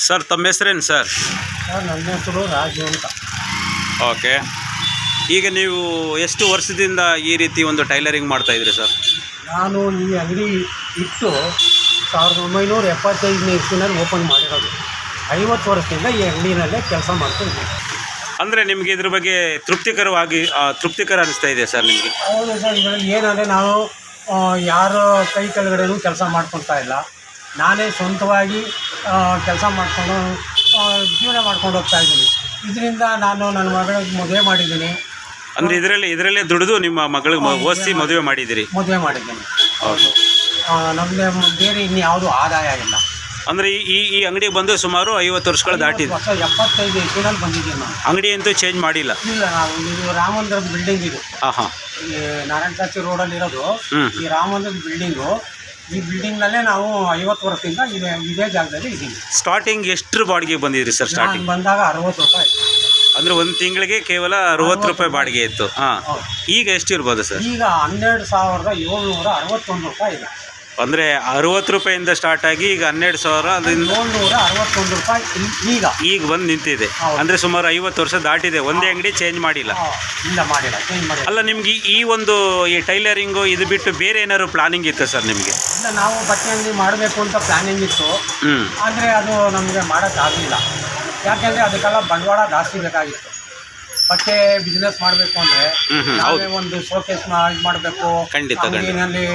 Sir ತಮ್ಮ ಹೆಸರೇನು sir? ನನ್ನ ಹೆಸರು ರಾಜು ಅಂತ. ಓಕೆ, ಈಗ ನೀವು ಎಷ್ಟು ವರ್ಷದಿಂದ ಈ ರೀತಿ ಒಂದು ಟೈಲರಿಂಗ್ ಮಾಡ್ತಾಯಿದ್ರಿ ಸರ್? ನಾನು ಈ ಅಂಗಡಿ ಇಟ್ಟು 1975ನೇ ಇಸ್ವಿನಲ್ಲಿ ಓಪನ್ ಮಾಡಿರೋದು. 50 ವರ್ಷದಿಂದ ಈ ಅಂಗಡಿನಲ್ಲೇ ಕೆಲಸ ಮಾಡ್ತಾಯಿದ್ದೀನಿ. ಅಂದರೆ ನಿಮಗೆ ಇದ್ರ ಬಗ್ಗೆ ತೃಪ್ತಿಕರ ಅನಿಸ್ತಾ ಇದೆ ಸರ್ ನಿಮಗೆ? ಹೌದು ಸರ್. ಇದರಲ್ಲಿ ಏನಂದರೆ ನಾನು ಯಾರ ಕೈ ಕೆಳಗಡೆನೂ ಕೆಲಸ ಮಾಡ್ಕೊತಾ ಇಲ್ಲ. ನಾನೇ ಸ್ವಂತವಾಗಿ ಕೆಲಸ ಮಾಡಿಕೊಂಡು ಜೀವನ ಮಾಡ್ಕೊಂಡು ಹೋಗ್ತಾ ಇದ್ದೀನಿ. ಇದರಿಂದ ನಾನು ನನ್ನ ಮಗಳಿಗೆ ಮದುವೆ ಮಾಡಿದ್ದೀನಿ. ಅಂದರೆ ಇದರಲ್ಲೇ ದುಡಿದು ನಿಮ್ಮ ಮಗಳಿಗೆ ಓದಿಸಿ ಮದುವೆ ಮಾಡಿದ್ದೀರಿ? ಮದುವೆ ಮಾಡಿದ್ದೀನಿ. ಹೌದು. ನಮಗೆ ಬೇರೆ ಇನ್ಯಾವುದೂ ಆದಾಯ ಇಲ್ಲ. ಅಂದರೆ ಈ ಅಂಗಡಿ ಬಂದು ಸುಮಾರು 50 ವರ್ಷಗಳು ದಾಟಿದೆ. 75 ಇಸ್ವಿನಲ್ಲಿ ಬಂದಿದ್ದೀನಿ ನಾನು. ಅಂಗಡಿ ಅಂತೂ ಚೇಂಜ್ ಮಾಡಿಲ್ಲ? ಇಲ್ಲ. ನಾವು ಇದು ರಾಮಮಂದಿರದ ಬಿಲ್ಡಿಂಗ್ ಇದು. ಹಾಂ. ಈ ನಾರಾಯಣಚಾಚಿ ರೋಡಲ್ಲಿರೋದು ಈ ರಾಮಮಂದಿರದ ಬಿಲ್ಡಿಂಗು. ಈ ಬಿಲ್ಡಿಂಗ್ನಲ್ಲೇ ನಾವು 50 ವರ್ಷದಿಂದ ಇದೇ ಜಾಗದಲ್ಲಿ ಇದ್ದೀವಿ. ಸ್ಟಾರ್ಟಿಂಗ್ ಎಷ್ಟು ಬಾಡಿಗೆ ಬಂದಿದ್ರಿ ಸರ್? ಸ್ಟಾರ್ಟಿಂಗ್ ಬಂದಾಗ 60 ರೂಪಾಯಿ. ಅಂದರೆ ಒಂದು ತಿಂಗಳಿಗೆ ಕೇವಲ 60 ರೂಪಾಯಿ ಬಾಡಿಗೆ ಇತ್ತು. ಹಾಂ. ಈಗ ಎಷ್ಟು ಇರ್ಬೋದು ಸರ್? ಈಗ 12,761 ರೂಪಾಯಿ ಇದೆ. ಅಂದರೆ 60 ರೂಪಾಯಿಂದ ಸ್ಟಾರ್ಟ್ ಆಗಿ ಈಗ 12,000 761 ರೂಪಾಯಿ ಈಗ ಬಂದು ನಿಂತಿದೆ. ಅಂದರೆ ಸುಮಾರು 50 ವರ್ಷ ದಾಟಿದೆ. ಒಂದೇ ಅಂಗಡಿ ಚೇಂಜ್ ಮಾಡಿಲ್ಲ? ಇಲ್ಲ, ಮಾಡಿಲ್ಲ, ಚೇಂಜ್ ಮಾಡಿಲ್ಲ. ಅಲ್ಲ, ನಿಮ್ಗೆ ಈ ಟೈಲರಿಂಗು ಇದು ಬಿಟ್ಟು ಬೇರೆ ಏನಾದ್ರು ಪ್ಲಾನಿಂಗ್ ಇತ್ತು ಸರ್ ನಿಮಗೆ? ಇಲ್ಲ, ನಾವು ಬಟ್ಟೆ ಅಂಗಡಿ ಮಾಡಬೇಕು ಅಂತ ಪ್ಲಾನಿಂಗ್ ಇತ್ತು. ಆದರೆ ಅದು ನಮಗೆ ಮಾಡೋಕ್ಕಾಗಲಿಲ್ಲ. ಯಾಕೆಂದರೆ ಅದಕ್ಕೆಲ್ಲ ಬಂಡವಾಳ ಜಾಸ್ತಿ ಬೇಕಾಗಿತ್ತು. ಬಟ್ಟೆ ಬಿಸ್ನೆಸ್ ಮಾಡಬೇಕು ಅಂದರೆ ನಾವೇ ಒಂದು ಶೋಕೇಸ್ ಮಾಡಬೇಕು, ಅಂಗಡಿನಲ್ಲಿ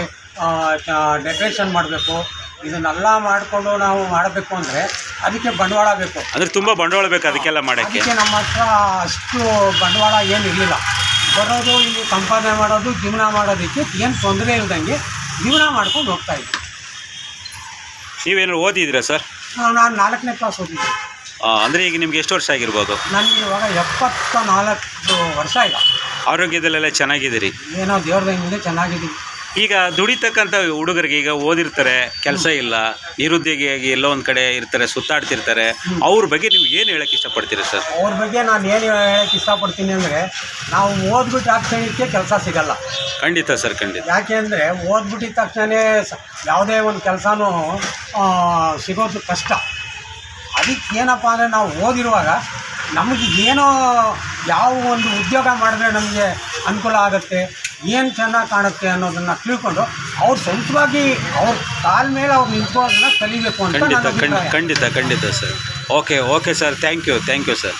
ಡೆಕೋರೇಷನ್ ಮಾಡಬೇಕು. ಇದನ್ನೆಲ್ಲ ಮಾಡಿಕೊಂಡು ನಾವು ಮಾಡಬೇಕು ಅಂದರೆ ಅದಕ್ಕೆ ಬಂಡವಾಳ ಬೇಕು. ಅಂದರೆ ತುಂಬ ಬಂಡವಾಳ ಬೇಕು ಅದಕ್ಕೆಲ್ಲ ಮಾಡೋಕ್ಕೆ. ಅದಕ್ಕೆ ನಮ್ಮ ಹತ್ರ ಅಷ್ಟು ಬಂಡವಾಳ ಏನಿರಲಿಲ್ಲ. ಬರೋದು ಇಲ್ಲಿ ಸಂಪಾದನೆ ಮಾಡೋದು, ಜೀವನ ಮಾಡೋದಕ್ಕೆ ಏನು ತೊಂದರೆ ಇಲ್ದಂಗೆ ಜೀವನ ಮಾಡ್ಕೊಂಡು ಹೋಗ್ತಾಯಿದ್ವಿ. ನೀವೇನಾದ್ರು ಓದಿದ್ದೀರಾ ಸರ್? ನಾನು 4ನೇ ಕ್ಲಾಸ್ ಓದಿದ್ದೆ. ಅಂದರೆ ಈಗ ನಿಮ್ಗೆ ಎಷ್ಟು ವರ್ಷ ಆಗಿರ್ಬೋದು? ನನಗೆ ಇವಾಗ 74 ವರ್ಷ ಇಲ್ಲ. ಆರೋಗ್ಯದಲ್ಲೆಲ್ಲ ಚೆನ್ನಾಗಿದ್ದೀರಿ? ಏನೋ ದೇವ್ರ ದಯೆಯಿಂದ ಚೆನ್ನಾಗಿದ್ದೀವಿ. ಈಗ ದುಡಿತಕ್ಕಂಥ ಹುಡುಗರಿಗೆ ಈಗ ಓದಿರ್ತಾರೆ, ಕೆಲಸ ಇಲ್ಲ, ನಿರುದ್ಯೋಗಿಯಾಗಿ ಎಲ್ಲೋ ಒಂದು ಕಡೆ ಇರ್ತಾರೆ, ಸುತ್ತಾಡ್ತಿರ್ತಾರೆ, ಅವ್ರ ಬಗ್ಗೆ ನೀವು ಏನು ಹೇಳೋಕ್ಕೆ ಇಷ್ಟಪಡ್ತೀರಾ ಸರ್? ಅವ್ರ ಬಗ್ಗೆ ನಾನು ಏನು ಹೇಳೋಕ್ಕೆ ಇಷ್ಟಪಡ್ತೀನಿ ಅಂದರೆ, ನಾವು ಓದ್ಬಿಟ್ಟು ತಕ್ಷಣಕ್ಕೆ ಕೆಲಸ ಸಿಗಲ್ಲ. ಖಂಡಿತ ಸರ್, ಖಂಡಿತ. ಯಾಕೆ ಅಂದರೆ ಓದ್ಬಿಟ್ಟಿದ ತಕ್ಷಣ ಯಾವುದೇ ಒಂದು ಕೆಲಸನೂ ಸಿಗೋದು ಕಷ್ಟ. ಅದಕ್ಕೆ ಏನಪ್ಪ ಅಂದರೆ ನಾವು ಓದಿರುವಾಗ ನಮಗೆ ಏನೋ ಯಾವ ಒಂದು ಉದ್ಯೋಗ ಮಾಡಿದ್ರೆ ನಮಗೆ ಅನುಕೂಲ ಆಗುತ್ತೆ, ಏನು ಚೆನ್ನಾಗಿ ಕಾಣುತ್ತೆ ಅನ್ನೋದನ್ನು ತಿಳ್ಕೊಂಡು ಅವ್ರು ಸ್ವಂತವಾಗಿ ಅವ್ರ ಕಾಲ ಮೇಲೆ ಅವ್ರು ನಿಂತ್ಕೋದನ್ನ ಕಲಿಬೇಕು ಅಂತ. ಖಂಡಿತ sir. Okay sir, thank you sir.